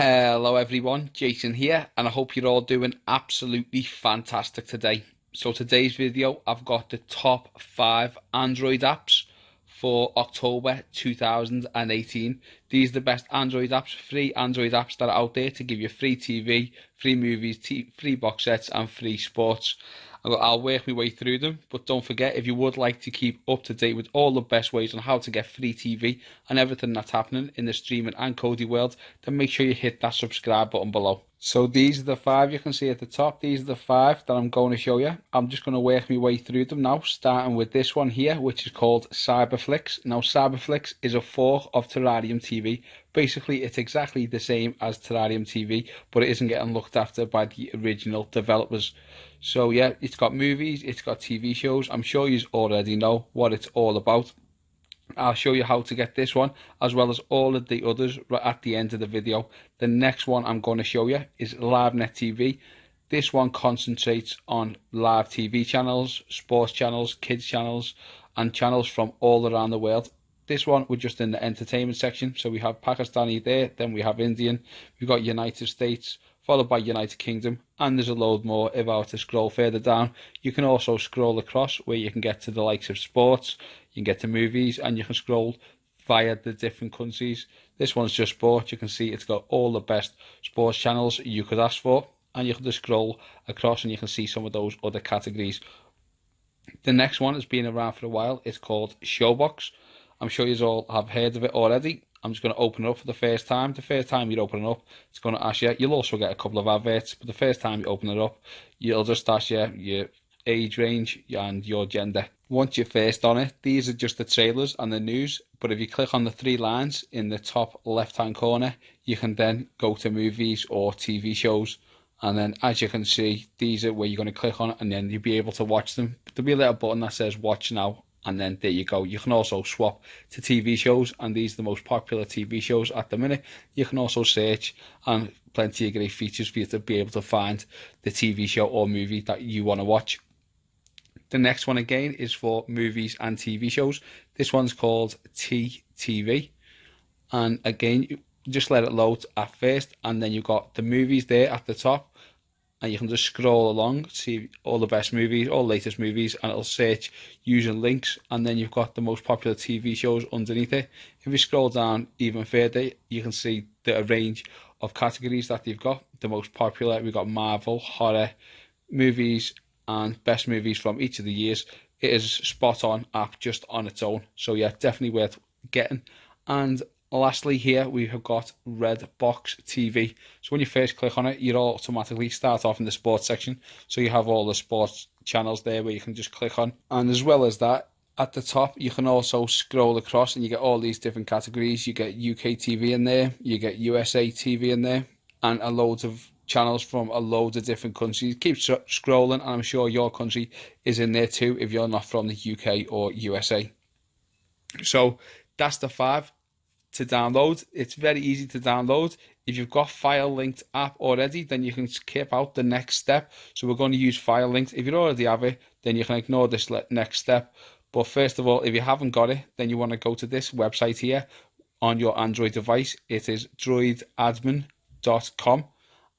Hello everyone, Jason here, and I hope you're all doing absolutely fantastic today. So today's video, I've got the top 5 Android apps for October 2018. These are the best Android apps, free Android apps that are out there to give you free TV, free movies, free box sets and free sports. I'll work my way through them, but don't forget, if you would like to keep up to date with all the best ways on how to get free TV and everything that's happening in the streaming and Kodi world, then make sure you hit that subscribe button below. So these are the 5 you can see at the top. These are the 5 that I'm going to show you. I'm just going to work my way through them now, starting with this one here, which is called Cyberflix. Now, Cyberflix is a fork of Terrarium TV. Basically, it's exactly the same as Terrarium TV, but it isn't getting looked after by the original developers. So yeah, it's got movies, it's got TV shows. I'm sure you already know what it's all about. I'll show you how to get this one, as well as all of the others right at the end of the video. The next one I'm going to show you is LiveNet TV. This one concentrates on live TV channels, sports channels, kids channels, and channels from all around the world. This one, we're just in the entertainment section. So we have Pakistani there, then we have Indian, we've got United States, followed by United Kingdom, and there's a load more if I were to scroll further down. You can also scroll across where you can get to the likes of sports, you can get to movies, and you can scroll via the different countries. This one's just sports. You can see it's got all the best sports channels you could ask for, and you can just scroll across and you can see some of those other categories. The next one has been around for a while. It's called Showbox. I'm sure you all have heard of it already. I'm just going to open it up for the first time. The first time you open it up, it's going to ask you. You'll also get a couple of adverts, but the first time you open it up, you'll just ask you your age range and your gender. Once you're first on it, these are just the trailers and the news. But if you click on the 3 lines in the top left-hand corner, you can then go to movies or TV shows. And then, as you can see, these are where you're going to click on it, and then you'll be able to watch them. There'll be a little button that says "Watch Now." And then there you go. You can also swap to TV shows, and these are the most popular TV shows at the minute. You can also search, and plenty of great features for you to be able to find the TV show or movie that you want to watch. The next one again is for movies and TV shows. This one's called TTV, and again, you just let it load at first, and then you've got the movies there at the top. And you can just scroll along, see all the best movies, all latest movies, and it'll search using links. And then you've got the most popular TV shows underneath it. If you scroll down even further, you can see the range of categories that they've got. The most popular, we've got Marvel, horror, movies, and best movies from each of the years. It is a spot on app just on its own. So yeah, definitely worth getting. And lastly here, we have got Redbox TV. So when you first click on it, you automatically start off in the sports section. So you have all the sports channels there where you can just click on. And as well as that, at the top, you can also scroll across and you get all these different categories. You get UK TV in there, you get USA TV in there, and a load of channels from a load of different countries. Keep scrolling, and I'm sure your country is in there too if you're not from the UK or USA. So that's the 5 to download. It's very easy to download. If you've got file linked app already, then you can skip out the next step. So we're going to use file linked. If you already have it, then you can ignore this next step. But first of all, if you haven't got it, then you want to go to this website here on your Android device. It is droidadmin.com.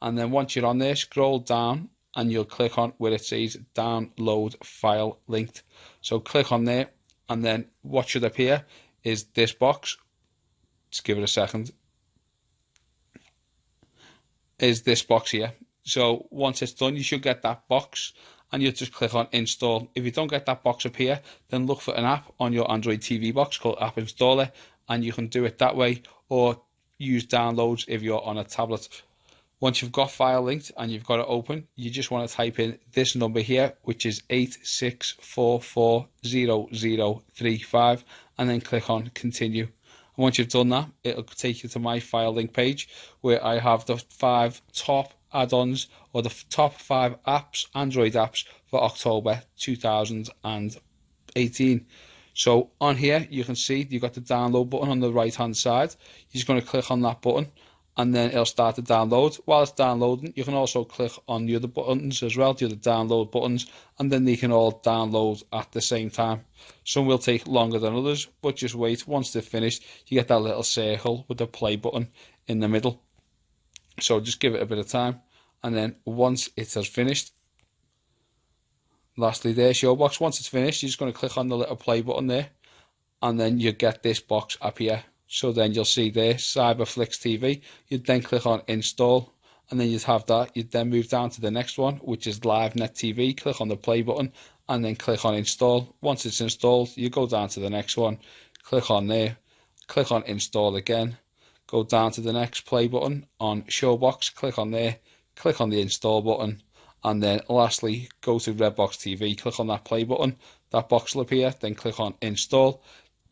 And then once you're on there, scroll down and you'll click on where it says download file linked. So click on there, and then what should appear is this box. Just give it a second. Is this box here. So once it's done, you should get that box, and you just click on install. If you don't get that box up here, then look for an app on your Android TV box called App Installer, and you can do it that way, or use downloads if you're on a tablet. Once you've got file linked and you've got it open, you just want to type in this number here, which is 86440035, and then click on continue. And once you've done that, it'll take you to my file link page where I have the 5 top add-ons, or the top 5 apps, Android apps for October 2018. So on here, you can see you've got the download button on the right hand side. You're just going to click on that button, and then it'll start to download. While it's downloading, you can also click on the other buttons as well, the other download buttons, and then they can all download at the same time. Some will take longer than others, but just wait. Once they're finished, you get that little circle with the play button in the middle. So just give it a bit of time, and then once it has finished, lastly there, Showbox, once it's finished, you're just going to click on the little play button there, and then you get this box up here. So then you'll see there, Cyberflix TV. You'd then click on install, and then you'd have that. You'd then move down to the next one, which is LiveNet TV. Click on the play button, and then click on install. Once it's installed, you go down to the next one, click on there, click on install again, go down to the next play button on Showbox, click on there, click on the install button, and then lastly go to Redbox TV, click on that play button, that box will appear, then click on install.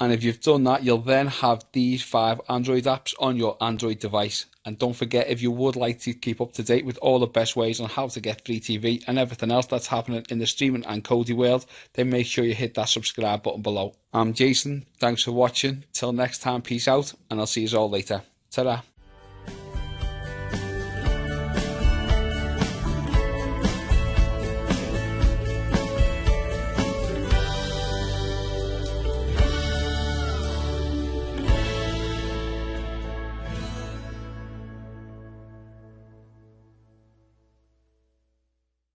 And if you've done that, you'll then have these 5 Android apps on your Android device. And don't forget, if you would like to keep up to date with all the best ways on how to get free TV and everything else that's happening in the streaming and Kodi world, then make sure you hit that subscribe button below. I'm Jason, thanks for watching, till next time, peace out, and I'll see you all later. Ta-ra.